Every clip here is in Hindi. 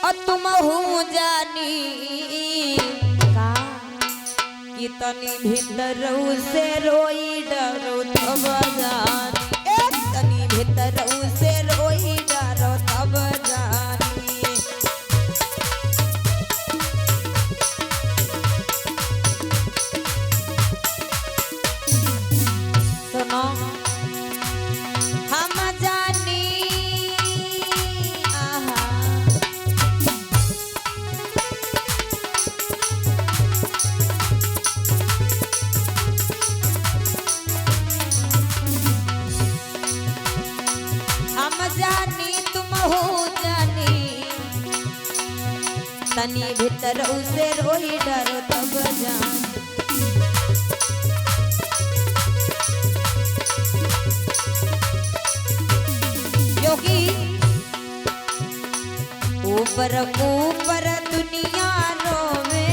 और तुम हूँ जानी का कि तनी भीतर से रोई डरो तब जानी, तनी भीतर से रोई डरो तब जानी। सुनो हम जानी तुम हो जानी, तनी भीतर उसे रोई डरो तब जान। क्योंकि ऊपर ऊपर दुनिया रोवे,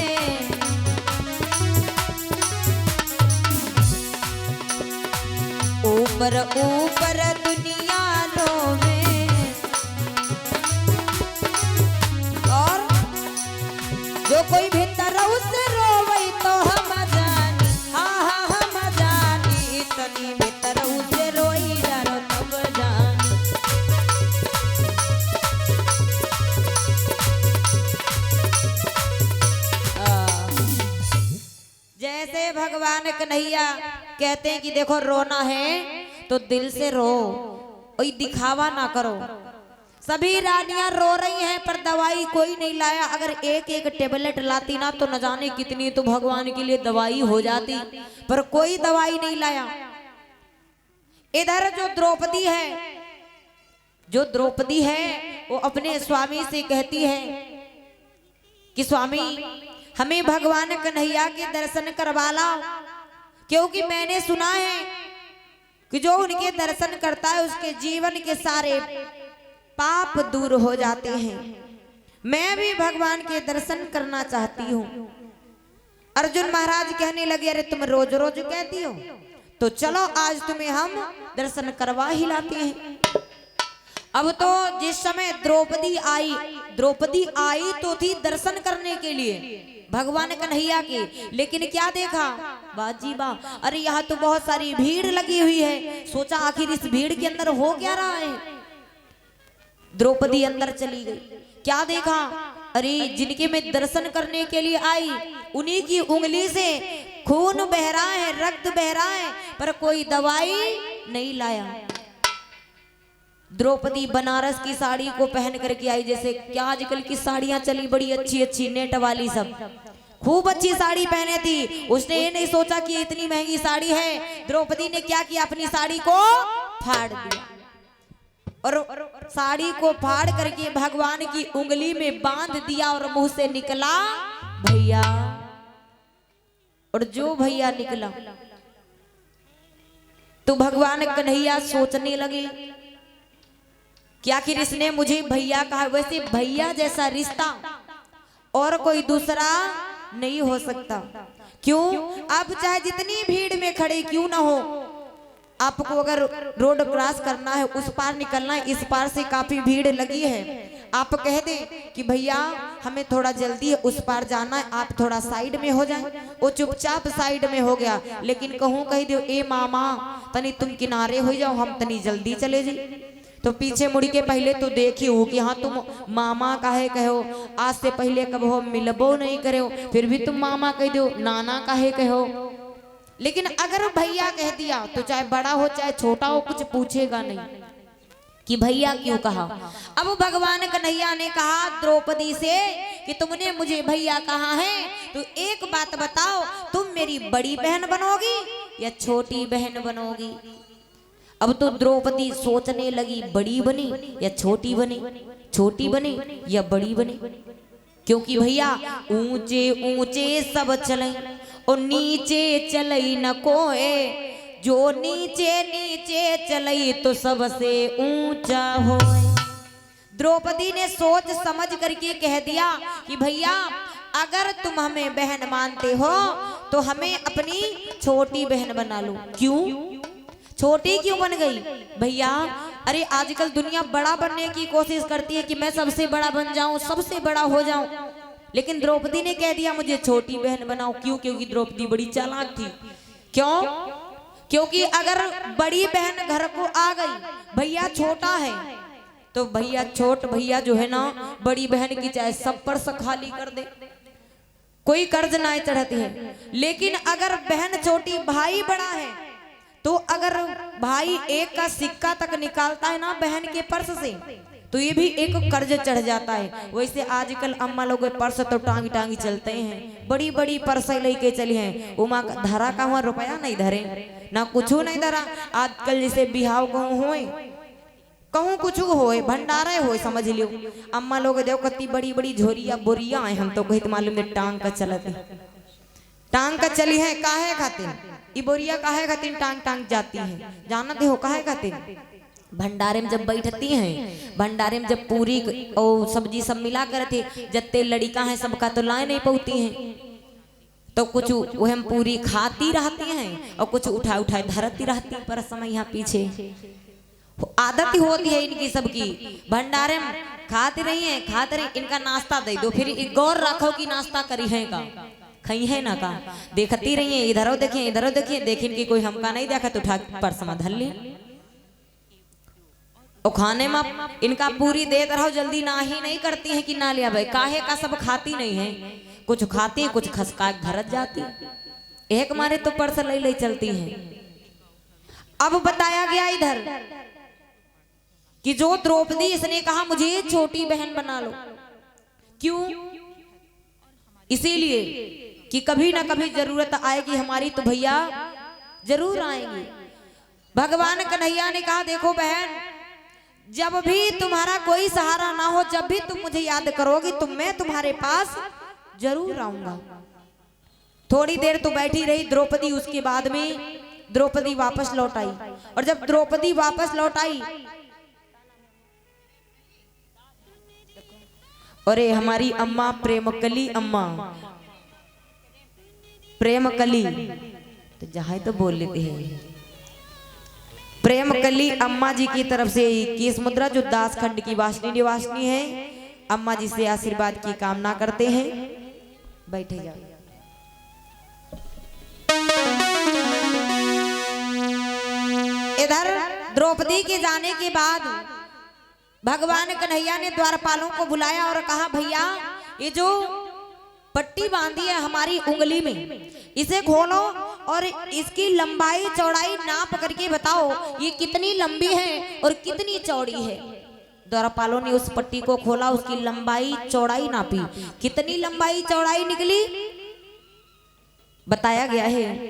ऊपर ऊपर दुनिया रोवे, और जो कोई भीतर उसे रोवे तो हम जानी, हाँ हाँ हम जानी, तनी भीतर उसे रोई डरो तब जानी। जैसे भगवान कन्हैया कहते हैं कि देखो रोना है तो दिल से रो, कोई दिखावा ना करो। सभी रानियां रो रही हैं पर दवाई कोई नहीं लाया। अगर एक एक टेबलेट लाती ना तो न जाने कितनी तो भगवान के लिए दवाई हो जाती, पर कोई दवाई नहीं लाया। इधर जो द्रौपदी है वो अपने स्वामी से कहती है कि स्वामी हमें भगवान कन्हैया के दर्शन करवा लाओ, क्योंकि मैंने सुना है कि जो उनके दर्शन करता है उसके जीवन के सारे पाप दूर हो जाते हैं। मैं भी भगवान के दर्शन करना चाहती हूँ। अर्जुन महाराज कहने लगे अरे तुम रोज रोज कहती हो, तो चलो आज तुम्हें हम दर्शन करवा ही लाते हैं। अब तो जिस समय द्रौपदी आई तो थी दर्शन करने के लिए भगवान कन्हैया के, लेकिन क्या देखा बाजी बा, अरे यहाँ तो बहुत सारी भीड़ लगी हुई है। सोचा आखिर इस भीड़ के अंदर हो क्या रहा है। द्रौपदी अंदर चली गई, क्या देखा, अरे जिनके मैं दर्शन करने के लिए आई उन्हीं की उंगली से खून बह रहा है, रक्त बह रहा है, पर कोई दवाई नहीं लाया। द्रौपदी बनारस की साड़ी को पहन करके आई, जैसे क्या आजकल की साड़ियां चली बड़ी अच्छी अच्छी नेट वाली, सब खूब अच्छी साड़ी पहने थी। उसने ये नहीं सोचा कि इतनी महंगी साड़ी है। द्रौपदी ने क्या किया, अपनी साड़ी को फाड़ दिया और साड़ी को फाड़ करके भगवान की उंगली में बांध दिया और मुंह से निकला भैया। और जो भैया निकला तो भगवान कन्हैया सोचने लगे कि आखिर इसने मुझे भैया कहा। वैसे भैया जैसा रिश्ता और कोई दूसरा नहीं हो सकता। क्यों, आप चाहे जितनी भीड़ में खड़े क्यों ना हो, आपको अगर रोड क्रॉस करना है, उस पार निकलना है, इस पार से काफी भीड़ लगी है, आप कह दें कि भैया हमें थोड़ा जल्दी है, उस पार जाना है, आप थोड़ा साइड में हो जाए, वो चुपचाप साइड में हो गया। लेकिन कहूँ कह दो ए मामा तनी तुम किनारे हो जाओ, हम तनी जल्दी चले जाए, तो पीछे मुड़ के पहले तो देखी हो कि हाँ तुम मामा काहे कहो, आज से पहले कब हो मिलबो नहीं करे, फिर भी तुम मामा कह दो, नाना काहे कहो। लेकिन अगर भैया कह दिया तो चाहे बड़ा हो चाहे छोटा हो कुछ पूछेगा नहीं कि भैया क्यों कहा। अब भगवान कन्हैया ने कहा द्रौपदी से कि तुमने मुझे भैया कहा है, तो एक बात बताओ, तुम मेरी बड़ी बहन बनोगी या छोटी बहन बनोगी। अब तो द्रौपदी सोचने लगी बड़ी बनी या छोटी बनी, छोटी बनी या बड़ी बनी, क्योंकि भैया ऊंचे ऊंचे सब चले और नीचे चलई न कोए, जो नीचे नीचे चलई तो सबसे ऊंचा हो। द्रौपदी ने सोच समझ करके कह दिया कि भैया अगर तुम हमें बहन मानते हो तो हमें अपनी छोटी बहन बना लो। क्यों छोटी क्यों बन गई भैया, अरे आजकल दुनिया बड़ा बनने की कोशिश करती है कि मैं सबसे बड़ा बन जाऊं, सबसे बड़ा हो जाऊं, लेकिन द्रौपदी ने कह दिया मुझे छोटी बहन बनाओ। क्यों? क्योंकि द्रौपदी बड़ी चालाक थी। क्यों? क्योंकि अगर बड़ी बहन घर को आ गई, भैया छोटा है, तो भैया जो है ना बड़ी बहन की चाहे सब पर से खाली कर दे, कोई कर्ज ना चढ़ती है। लेकिन अगर बहन छोटी भाई बड़ा है, तो अगर भाई एक का सिक्का तक निकालता है ना बहन के पर्स से, तो ये भी एक कर्ज चढ़ जाता है। वैसे आजकल अम्मा लोग पर्स तो टांगी टांगी चलते हैं, बड़ी बड़ी पर्स लेके चली हैं। उमा धरा का हुआ रुपया नहीं धरे, ना कुछ नहीं धरा। आजकल जैसे बिहाव कहूँ होए, कहूँ कुछ होए, भंडारे होए, समझ लियो अम्मा लोग देखो कत्ती बड़ी बड़ी झोरिया बोरिया है। हम तो कहित मालूम ने टांग का चलत है, टांग का चली है काहे खातिर, ई बोरिया काहे खातिर टांग टांग जाती है, जानते हो काहे खातिर? भंडारे में जब बैठती हैं, भंडारे में जब पूरी और सब्जी सब मिला कर थे, जत्ते लड़का है सबका तो लाए नहीं पाती हैं, तो कुछ वह हम पूरी खाती रहती हैं और कुछ उठा उठा धरती रहती है। पर समय यहाँ पीछे आदत ही होती है इनकी सबकी, भंडारे में खाती रही है, खाते रही, इनका नाश्ता दे दो, फिर गौर रखो कि नाश्ता करी है का खई है ना का, देखती रही है, इधरो देखिए इधरो देखिए, देखिन कि कोई हमका नहीं देखा तो उठा पर समाधन ले। और खाने में इनका पूरी देत रहो, जल्दी ना ही नहीं करती है कि ना लिया भाई, काहे का सब खाती नहीं है, कुछ खाती कुछ खसका भरत जाती, एक मारे तो पर्स ले चलती हैं। अब बताया गया इधर कि जो द्रौपदी, इसने कहा मुझे छोटी बहन बना लो। क्यों? इसीलिए कि कभी ना कभी जरूरत आएगी हमारी, तो भैया जरूर आएंगे। भगवान कन्हैया ने कहा देखो बहन, जब भी तुम्हारा कोई सहारा ना हो, जब भी तुम मुझे याद करोगी, तो मैं तुम्हारे पास जरूर आऊंगा। थोड़ी देर तो बैठी रही द्रौपदी, उसके बाद में द्रौपदी वापस लौट आई। और जब द्रौपदी वापस लौट आई, अरे हमारी अम्मा प्रेमकली, अम्मा प्रेमकली तो जहां तो बोल लेते हैं, प्रेमकली अम्मा जी की तरफ से केस मुद्रा, जो दास खंड की वासनी निवासनी है, अम्मा जी से आशीर्वाद की कामना करते हैं। बैठे जाओ। इधर द्रौपदी के जाने के बाद भगवान कन्हैया ने द्वारपालों को बुलाया और कहा भैया ये जो पट्टी बांधी है हमारी उंगली में, इसे खोलो और इसकी लंबाई चौड़ाई नाप करके बताओ ये कितनी लंबी है और कितनी चौड़ी है। द्वारपालों ने उस पट्टी को खोला, उसकी लंबाई चौड़ाई नापी, कितनी लंबाई चौड़ाई निकली बताया गया है।